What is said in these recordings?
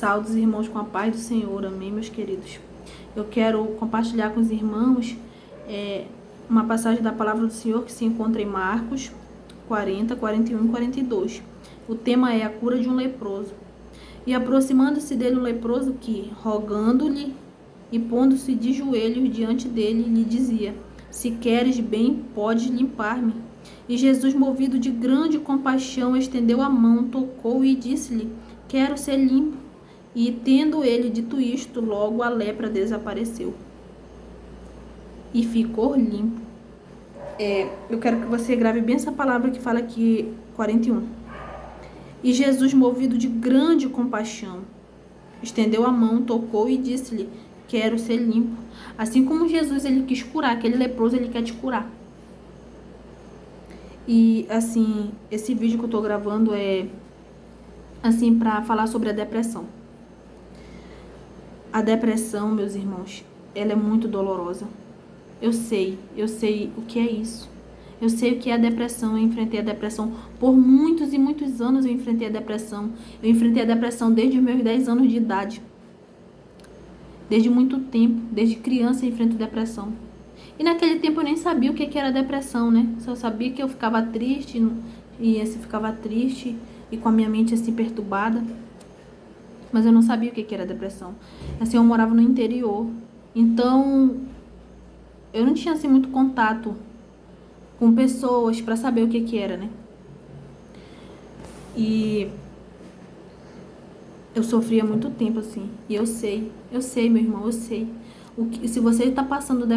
Saúde os irmãos com a paz do Senhor, amém, meus queridos. Eu quero compartilhar com os irmãos uma passagem da palavra do Senhor que se encontra em Marcos 40, 41 e 42. O tema é a cura de um leproso. E aproximando-se dele o leproso que, rogando-lhe e pondo-se de joelhos diante dele, lhe dizia: se queres bem, podes limpar-me. E Jesus, movido de grande compaixão, estendeu a mão, tocou e disse-lhe: quero ser limpo. E tendo ele dito isto, logo a lepra desapareceu e ficou limpo. Eu quero que você grave bem essa palavra que fala aqui, 41. E Jesus, movido de grande compaixão, estendeu a mão, tocou e disse-lhe: quero ser limpo. Assim como Jesus, ele quis curar aquele leproso, ele quer te curar. E assim, esse vídeo que eu tô gravando é assim para falar sobre a depressão. A depressão, meus irmãos, ela é muito dolorosa. Eu sei o que é isso. Eu sei o que é a depressão. Eu enfrentei a depressão por muitos e muitos anos. Eu enfrentei a depressão. Eu enfrentei a depressão desde os meus 10 anos de idade. Desde muito tempo, desde criança eu enfrento depressão. E naquele tempo eu nem sabia o que era depressão, né? Só sabia que eu ficava triste e com a minha mente assim perturbada. Mas eu não sabia o que era depressão. Assim, eu morava no interior. Então, eu não tinha assim muito contato com pessoas para saber o que era, né? E eu sofria muito tempo assim. E eu sei, meu irmão, eu sei. Se você está passando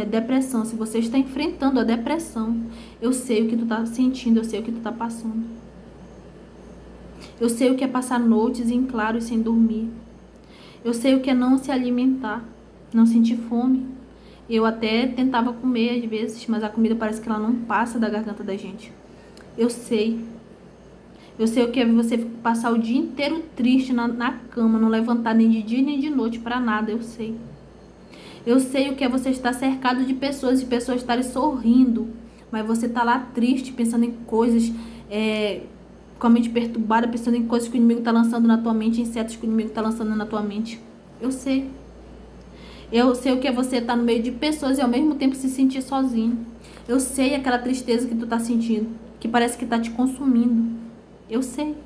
depressão, se você está enfrentando a depressão, eu sei o que tu está sentindo, eu sei o que tu está passando. Eu sei o que é passar noites em claro e sem dormir. Eu sei o que é não se alimentar, não sentir fome. Eu até tentava comer às vezes, mas a comida parece que ela não passa da garganta da gente. Eu sei. Eu sei o que é você passar o dia inteiro triste na cama, não levantar nem de dia nem de noite para nada, eu sei. Eu sei o que é você estar cercado de pessoas estarem sorrindo, mas você tá lá triste, pensando em coisas, com a mente perturbada, pensando em coisas que o inimigo tá lançando na tua mente, insetos que o inimigo tá lançando na tua mente. Eu sei. Eu sei o que é você estar no meio de pessoas e ao mesmo tempo se sentir sozinho. Eu sei aquela tristeza que tu tá sentindo, que parece que tá te consumindo. Eu sei.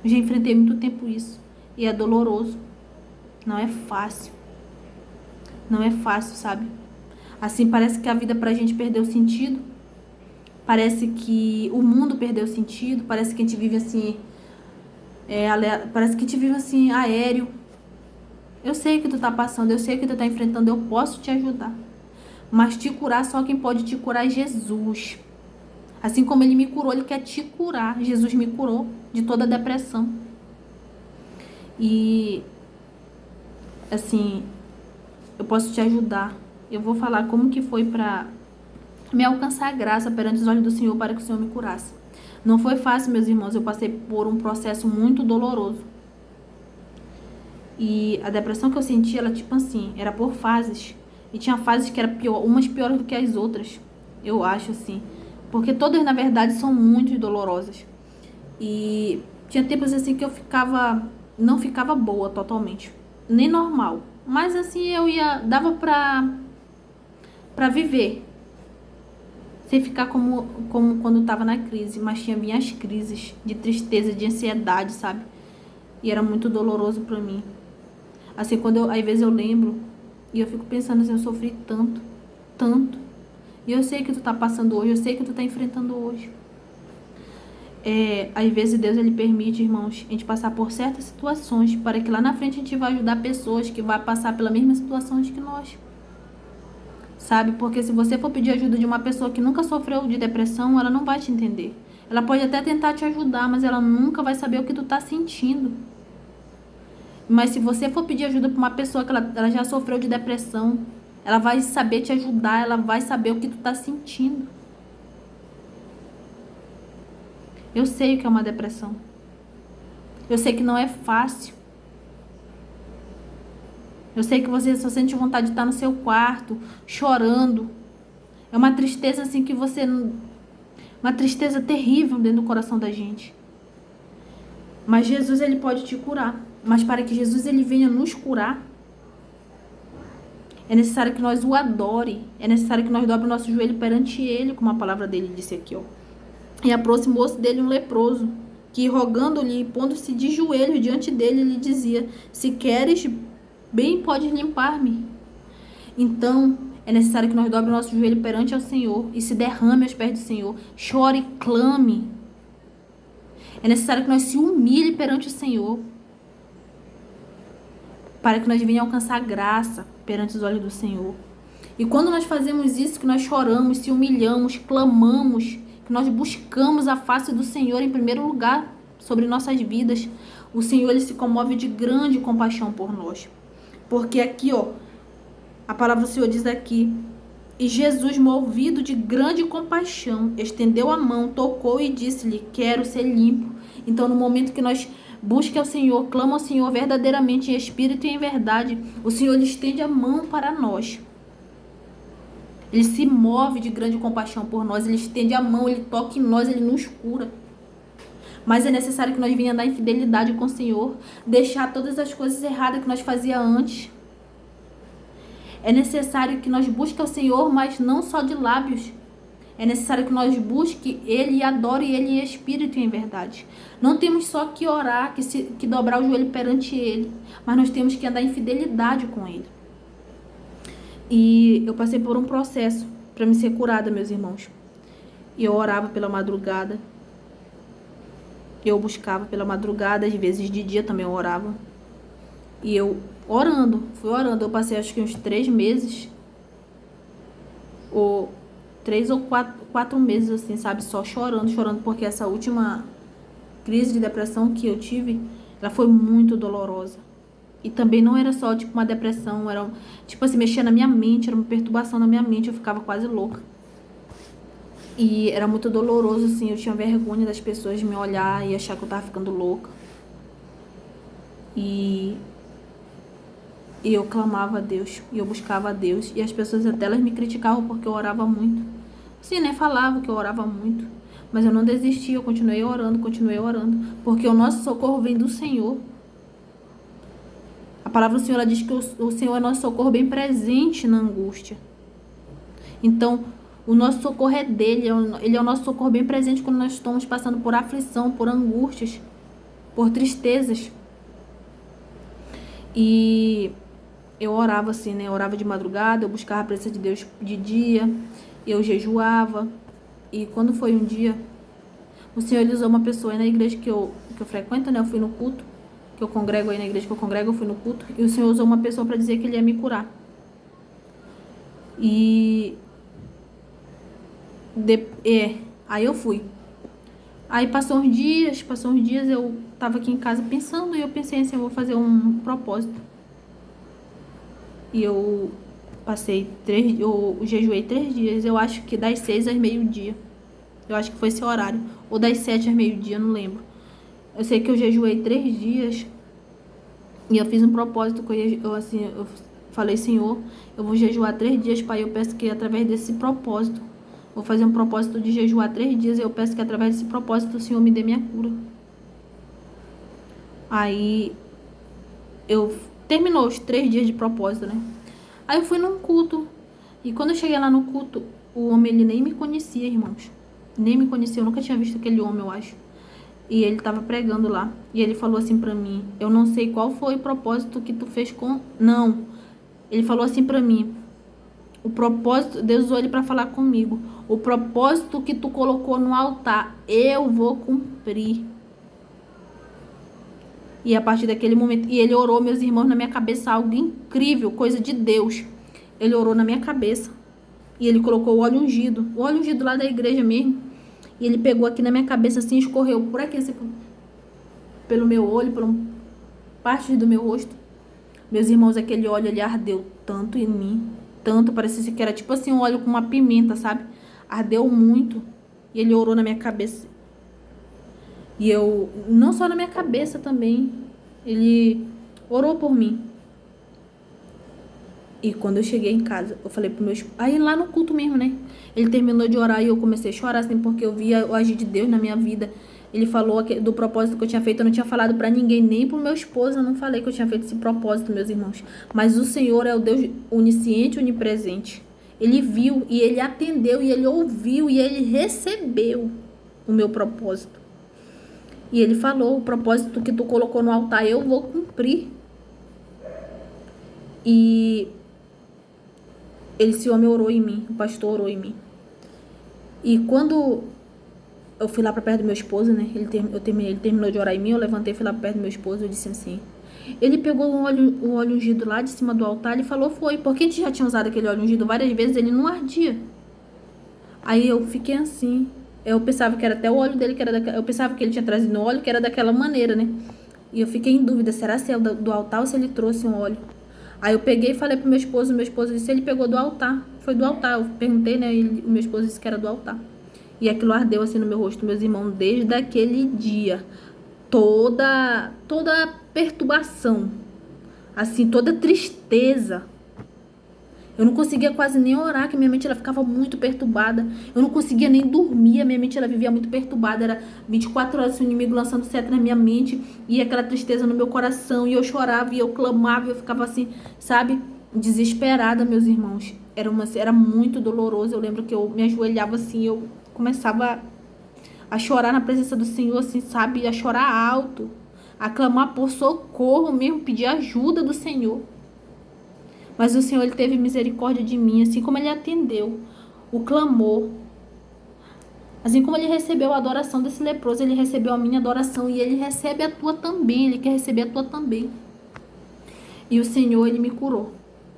Eu já enfrentei muito tempo isso. E é doloroso. Não é fácil. Não é fácil, sabe? Assim, parece que a vida pra gente perdeu sentido. Parece que o mundo perdeu sentido. Parece que a gente vive assim... parece que a gente vive assim, aéreo. Eu sei o que tu tá passando. Eu sei o que tu tá enfrentando. Eu posso te ajudar. Mas te curar, só quem pode te curar é Jesus. Assim como ele me curou, ele quer te curar. Jesus me curou de toda a depressão. E... assim... eu posso te ajudar. Eu vou falar como que foi para me alcançar a graça perante os olhos do Senhor para que o Senhor me curasse. Não foi fácil, meus irmãos. Eu passei por um processo muito doloroso. E a depressão que eu senti, ela tipo assim, era por fases. E tinha fases que eram pior, umas piores do que as outras. Eu acho assim. Porque todas, na verdade, são muito dolorosas. E tinha tempos assim que eu não ficava boa totalmente. Nem normal. Mas assim, dava pra viver. Sem ficar como quando eu tava na crise. Mas tinha minhas crises de tristeza, de ansiedade, sabe? E era muito doloroso pra mim. Assim, às vezes eu lembro e eu fico pensando assim, eu sofri tanto, tanto. E eu sei que tu tá passando hoje, eu sei que tu tá enfrentando hoje. Às vezes Deus, ele permite, irmãos, a gente passar por certas situações para que lá na frente a gente vai ajudar pessoas que vão passar pela mesma situação que nós. Sabe? Porque se você for pedir ajuda de uma pessoa que nunca sofreu de depressão, ela não vai te entender. Ela pode até tentar te ajudar, mas ela nunca vai saber o que tu tá sentindo. Mas se você for pedir ajuda para uma pessoa que ela já sofreu de depressão, ela vai saber te ajudar, ela vai saber o que tu tá sentindo. Eu sei o que é uma depressão. Eu sei que não é fácil. Eu sei que você só sente vontade de estar no seu quarto, chorando. É uma tristeza assim que uma tristeza terrível dentro do coração da gente. Mas Jesus, ele pode te curar. Mas para que Jesus ele venha nos curar, é necessário que nós o adore. É necessário que nós dobre o nosso joelho perante ele, como a palavra dele disse aqui, ó. E aproximou-se dele um leproso, que rogando-lhe e pondo-se de joelhos diante dele, lhe dizia: se queres, bem podes limpar-me. Então, é necessário que nós dobre o nosso joelho perante ao Senhor e se derrame aos pés do Senhor. Chore e clame. É necessário que nós se humilhe perante o Senhor, para que nós venhamos alcançar graça perante os olhos do Senhor. E quando nós fazemos isso, que nós choramos, se humilhamos, clamamos, que nós buscamos a face do Senhor em primeiro lugar sobre nossas vidas, o Senhor ele se comove de grande compaixão por nós. Porque aqui, ó, a palavra do Senhor diz aqui: e Jesus, movido de grande compaixão, estendeu a mão, tocou e disse-lhe: quero ser limpo. Então, no momento que nós buscamos ao Senhor, clama ao Senhor verdadeiramente em espírito e em verdade, o Senhor ele estende a mão para nós. Ele se move de grande compaixão por nós, ele estende a mão, ele toca em nós, ele nos cura. Mas é necessário que nós venhamos andar em fidelidade com o Senhor, deixar todas as coisas erradas que nós fazíamos antes. É necessário que nós busquemos o Senhor, mas não só de lábios. É necessário que nós busquemos Ele e adore Ele em espírito e em verdade. Não temos só que orar, que dobrar o joelho perante Ele, mas nós temos que andar em fidelidade com Ele. E eu passei por um processo para me ser curada, meus irmãos. E eu orava pela madrugada. Eu buscava pela madrugada, às vezes de dia também eu orava. E eu fui orando. Eu passei acho que uns 3 meses, ou 3 ou 4 meses, assim, sabe? Só chorando, porque essa última crise de depressão que eu tive, ela foi muito dolorosa. E também não era só, tipo, uma depressão, era, tipo assim, mexia na minha mente, era uma perturbação na minha mente, eu ficava quase louca. E era muito doloroso, assim, eu tinha vergonha das pessoas me olhar e achar que eu tava ficando louca. E eu clamava a Deus, e eu buscava a Deus, e as pessoas até elas me criticavam porque eu orava muito. Sim, né, falava que eu orava muito, mas eu não desisti, eu continuei orando, porque o nosso socorro vem do Senhor. A palavra do Senhor ela diz que o Senhor é nosso socorro bem presente na angústia. Então, o nosso socorro é dele, ele é o nosso socorro bem presente quando nós estamos passando por aflição, por angústias, por tristezas. E eu orava assim, né? Eu orava de madrugada, eu buscava a presença de Deus de dia, eu jejuava. E quando foi um dia, o Senhor ele usou uma pessoa aí na igreja que eu frequento, né? Eu fui no culto, que eu congrego aí na igreja que eu congrego, eu fui no culto. E o Senhor usou uma pessoa para dizer que ele ia me curar. Aí eu fui. Aí passou uns dias, eu tava aqui em casa pensando, e eu pensei assim, eu vou fazer um propósito. E eu eu jejuei 3 dias, eu acho que das 6 às meio-dia. Eu acho que foi esse horário. Ou das 7 às meio-dia, não lembro. Eu sei que eu jejuei 3 dias. E eu fiz um propósito, eu falei, Senhor, eu vou jejuar 3 dias, Pai, eu peço que através desse propósito, vou fazer um propósito de jejuar 3 dias, e eu peço que através desse propósito o Senhor me dê minha cura. Aí, terminou os 3 dias de propósito, né? Aí eu fui num culto, e quando eu cheguei lá no culto, o homem, ele nem me conhecia, irmãos. Nem me conhecia, eu nunca tinha visto aquele homem, eu acho. E ele tava pregando lá, e ele falou assim pra mim, eu não sei qual foi o propósito que tu fez com... Não, ele falou assim pra mim, o propósito, Deus usou ele pra falar comigo, o propósito que tu colocou no altar, eu vou cumprir. E a partir daquele momento, e ele orou, meus irmãos, na minha cabeça, algo incrível, coisa de Deus. Ele orou na minha cabeça, e ele colocou o óleo ungido lá da igreja mesmo. E ele pegou aqui na minha cabeça, assim, escorreu por aqui, assim, pelo meu olho, por parte do meu rosto. Meus irmãos, aquele óleo, ele ardeu tanto em mim, tanto, parecia que era tipo assim, um óleo com uma pimenta, sabe? Ardeu muito. E ele orou na minha cabeça. E eu, não só na minha cabeça também, ele orou por mim. E quando eu cheguei em casa, eu falei pro meus... Aí lá no culto mesmo, né? Ele terminou de orar e eu comecei a chorar, assim, porque eu via o agir de Deus na minha vida. Ele falou do propósito que eu tinha feito. Eu não tinha falado pra ninguém, nem pro meu esposo. Eu não falei que eu tinha feito esse propósito, meus irmãos. Mas o Senhor é o Deus onisciente e onipresente. Ele viu e ele atendeu e ele ouviu e ele recebeu o meu propósito. E ele falou: o propósito que tu colocou no altar eu vou cumprir. E esse homem orou em mim, o pastor orou em mim. E quando eu fui lá pra perto do meu esposo, né? Ele terminou de orar em mim, eu levantei, fui lá pra perto do meu esposo, eu disse assim. Ele pegou o óleo ungido lá de cima do altar e falou: foi, porque a gente já tinha usado aquele óleo ungido várias vezes, ele não ardia. Aí eu fiquei assim. Eu pensava que era até o óleo dele, eu pensava que ele tinha trazido óleo, que era daquela maneira, né? E eu fiquei em dúvida, será se é do altar ou se ele trouxe um óleo? Aí eu peguei e falei pro meu esposo disse, ele pegou do altar. Foi do altar, eu perguntei, né? O meu esposo disse que era do altar. E aquilo ardeu assim no meu rosto, meus irmãos, desde aquele dia. Toda perturbação, assim, toda tristeza. Eu não conseguia quase nem orar, que minha mente ela ficava muito perturbada. Eu não conseguia nem dormir, a minha mente ela vivia muito perturbada. Era 24 horas o inimigo lançando seta na minha mente e aquela tristeza no meu coração. E eu chorava e eu clamava e eu ficava assim, sabe, desesperada, meus irmãos. Era muito doloroso. Eu lembro que eu me ajoelhava assim, eu começava a chorar na presença do Senhor, assim, sabe, a chorar alto, a clamar por socorro mesmo, pedir ajuda do Senhor. Mas o Senhor, ele teve misericórdia de mim, assim como ele atendeu o clamor. Assim como ele recebeu a adoração desse leproso, ele recebeu a minha adoração e ele recebe a tua também, ele quer receber a tua também. E o Senhor, ele me curou.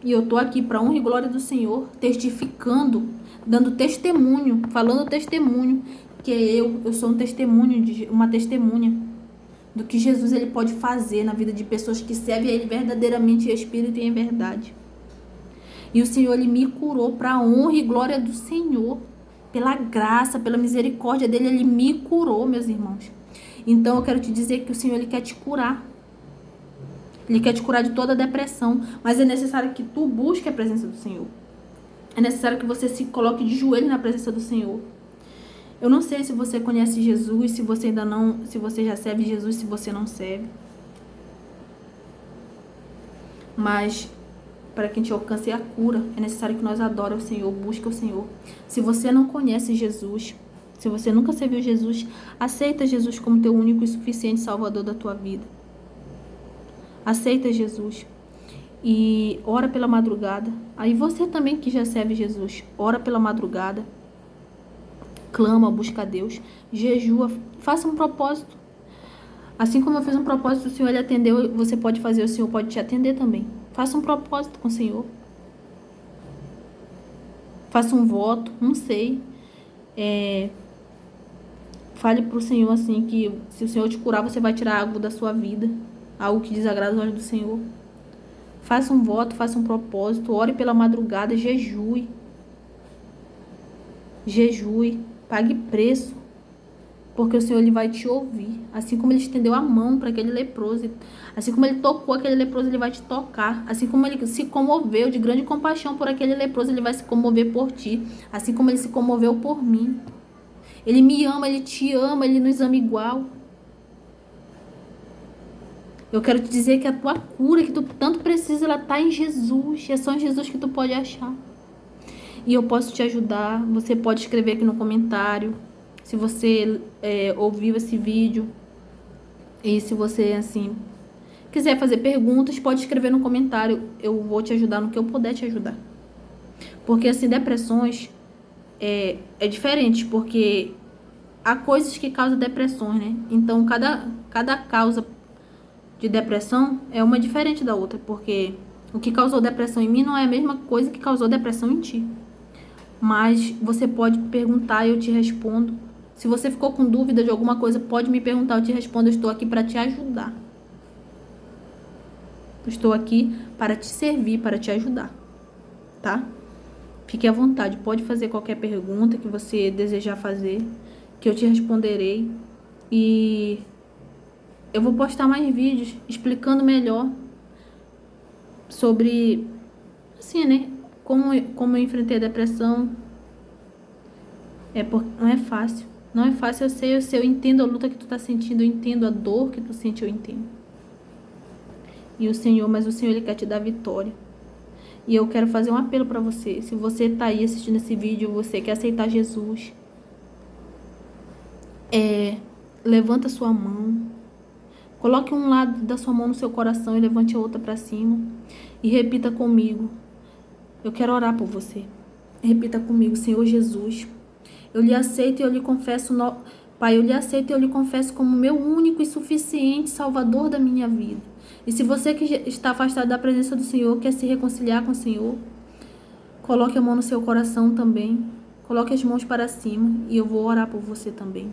E eu tô aqui para honra e glória do Senhor, testificando, dando testemunho, falando testemunho, que eu sou um testemunho, uma testemunha do que Jesus ele pode fazer na vida de pessoas que servem a ele verdadeiramente em espírito e em verdade. E o Senhor, ele me curou para a honra e glória do Senhor. Pela graça, pela misericórdia dele, ele me curou, meus irmãos. Então, eu quero te dizer que o Senhor, ele quer te curar. Ele quer te curar de toda a depressão. Mas é necessário que tu busque a presença do Senhor. É necessário que você se coloque de joelho na presença do Senhor. Eu não sei se você conhece Jesus, se você ainda não, se você já serve Jesus, se você não serve. Mas para que a gente alcance a cura, é necessário que nós adore o Senhor, busque o Senhor. Se você não conhece Jesus, se você nunca serviu Jesus, aceita Jesus como teu único e suficiente Salvador da tua vida. Aceita Jesus e ora pela madrugada. Aí você também que já serve Jesus, ora pela madrugada, clama, busca a Deus, jejua, faça um propósito. Assim como eu fiz um propósito, o Senhor ele atendeu, você pode fazer, o Senhor pode te atender também. Faça um propósito com o Senhor. Faça um voto, não sei. Fale pro Senhor assim que se o Senhor te curar, você vai tirar algo da sua vida. Algo que desagrada os olhos do Senhor. Faça um voto, faça um propósito. Ore pela madrugada, jejue. Jejue. Pague preço. Porque o Senhor ele vai te ouvir. Assim como ele estendeu a mão para aquele leproso. Assim como ele tocou aquele leproso, ele vai te tocar. Assim como ele se comoveu de grande compaixão por aquele leproso, ele vai se comover por ti. Assim como ele se comoveu por mim. Ele me ama, ele te ama, ele nos ama igual. Eu quero te dizer que a tua cura, que tu tanto precisa, ela está em Jesus. É só em Jesus que tu pode achar. E eu posso te ajudar. Você pode escrever aqui no comentário. Se você ouviu esse vídeo e se você, assim, quiser fazer perguntas, pode escrever no comentário. Eu vou te ajudar no que eu puder te ajudar. Porque, assim, depressões é diferente, porque há coisas que causam depressões, né? Então, cada causa de depressão é uma diferente da outra, porque o que causou depressão em mim não é a mesma coisa que causou depressão em ti. Mas você pode perguntar e eu te respondo. Se você ficou com dúvida de alguma coisa, pode me perguntar, eu te respondo. Eu estou aqui para te ajudar. Eu estou aqui para te servir, para te ajudar, tá? Fique à vontade, pode fazer qualquer pergunta que você desejar fazer, que eu te responderei. E eu vou postar mais vídeos explicando melhor sobre, assim, né? Como eu enfrentei a depressão. Não é fácil. Não é fácil, eu sei, eu entendo a luta que tu tá sentindo, eu entendo a dor que tu sente, eu entendo. E o Senhor, mas o Senhor, Ele quer te dar vitória. E eu quero fazer um apelo para você. Se você tá aí assistindo esse vídeo, você quer aceitar Jesus, levanta sua mão. Coloque um lado da sua mão no seu coração e levante a outra para cima. E repita comigo. Eu quero orar por você. Repita comigo: Senhor Jesus, eu lhe aceito e eu lhe confesso, Pai, eu lhe aceito e eu lhe confesso como meu único e suficiente Salvador da minha vida. E se você que está afastado da presença do Senhor, quer se reconciliar com o Senhor, coloque a mão no seu coração também. Coloque as mãos para cima e eu vou orar por você também.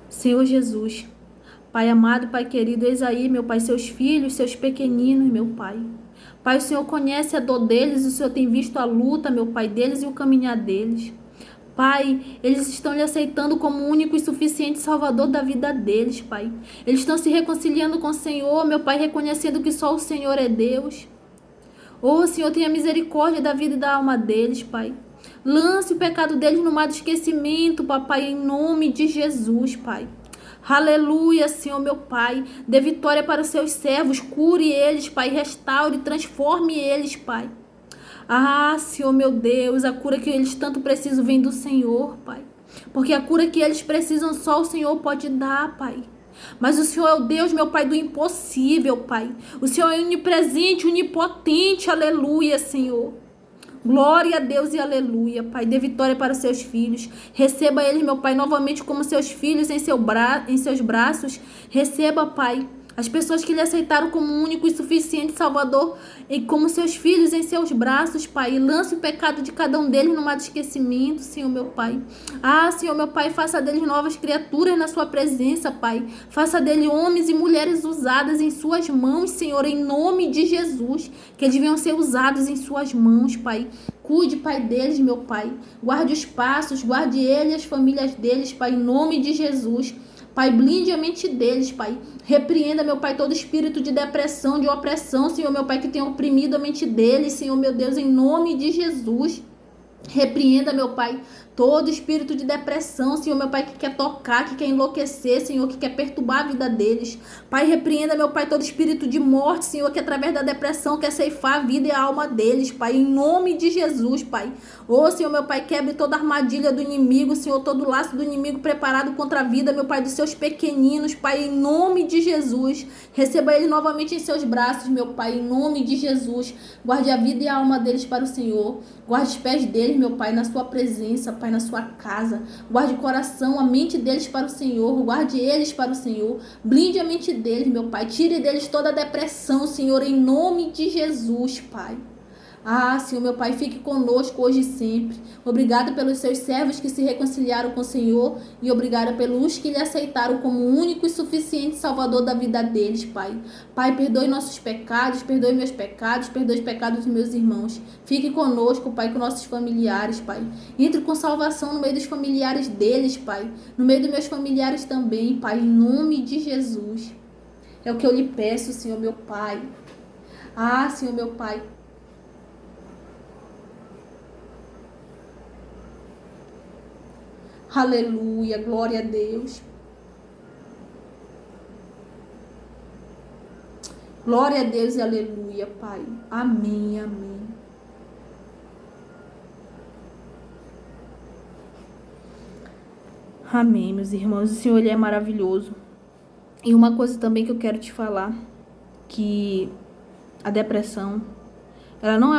Senhor Jesus, Pai amado, Pai querido, eis aí, meu Pai, seus filhos, seus pequeninos, meu Pai. Pai, o Senhor conhece a dor deles, o Senhor tem visto a luta, meu Pai, deles e o caminhar deles. Pai, eles estão lhe aceitando como único e suficiente Salvador da vida deles, Pai. Eles estão se reconciliando com o Senhor, meu Pai, reconhecendo que só o Senhor é Deus. Oh, Senhor, tenha misericórdia da vida e da alma deles, Pai. Lance o pecado deles no mar do esquecimento, Papai, em nome de Jesus, Pai. Aleluia, Senhor, meu Pai. Dê vitória para os seus servos. Cure eles, Pai. Restaure, transforme eles, Pai. Ah, Senhor, meu Deus, a cura que eles tanto precisam vem do Senhor, Pai. Porque a cura que eles precisam só o Senhor pode dar, Pai. Mas o Senhor é o Deus, meu Pai, do impossível, Pai. O Senhor é onipresente, onipotente. Aleluia, Senhor. Glória a Deus e aleluia, Pai. Dê vitória para os seus filhos. Receba eles, meu Pai, novamente como seus filhos em seus braços. Receba, Pai, as pessoas que lhe aceitaram como único e suficiente Salvador e como seus filhos em seus braços, Pai. E lance o pecado de cada um deles no mar de esquecimento, Senhor, meu Pai. Ah, Senhor, meu Pai, faça deles novas criaturas na sua presença, Pai. Faça deles homens e mulheres usadas em suas mãos, Senhor, em nome de Jesus. Que eles venham ser usados em suas mãos, Pai. Cuide, Pai, deles, meu Pai. Guarde os passos, guarde ele e as famílias deles, Pai, em nome de Jesus. Pai, blinde a mente deles, Pai. Repreenda, meu Pai, todo espírito de depressão, de opressão, Senhor, meu Pai, que tem oprimido a mente deles, Senhor, meu Deus, em nome de Jesus. Repreenda, meu Pai, todo espírito de depressão, Senhor, meu Pai, que quer tocar, que quer enlouquecer, Senhor, que quer perturbar a vida deles. Pai, repreenda, meu Pai, todo espírito de morte, Senhor, que através da depressão quer ceifar a vida e a alma deles, Pai, em nome de Jesus, Pai. Ô, Senhor, meu Pai, quebre toda armadilha do inimigo, Senhor, todo laço do inimigo preparado contra a vida, meu Pai, dos seus pequeninos, Pai, em nome de Jesus. Receba eles novamente em seus braços, meu Pai, em nome de Jesus. Guarde a vida e a alma deles para o Senhor. Guarde os pés deles, meu Pai, na sua presença, Pai, na sua casa. Guarde o coração, a mente deles para o Senhor. Guarde eles para o Senhor. Blinde a mente deles, meu Pai. Tire deles toda a depressão, Senhor, em nome de Jesus, Pai. Ah, Senhor, meu Pai, fique conosco hoje e sempre. Obrigada pelos seus servos que se reconciliaram com o Senhor e obrigada pelos que lhe aceitaram como único e suficiente Salvador da vida deles, Pai. Pai, perdoe nossos pecados, perdoe meus pecados, perdoe os pecados dos meus irmãos. Fique conosco, Pai, com nossos familiares, Pai. Entre com salvação no meio dos familiares deles, Pai. No meio dos meus familiares também, Pai, em nome de Jesus. É o que eu lhe peço, Senhor, meu Pai. Ah, Senhor, meu Pai. Aleluia, glória a Deus. Glória a Deus e aleluia, Pai. Amém, amém. Amém, meus irmãos. O Senhor, Ele é maravilhoso. E uma coisa também que eu quero te falar, que a depressão, ela não é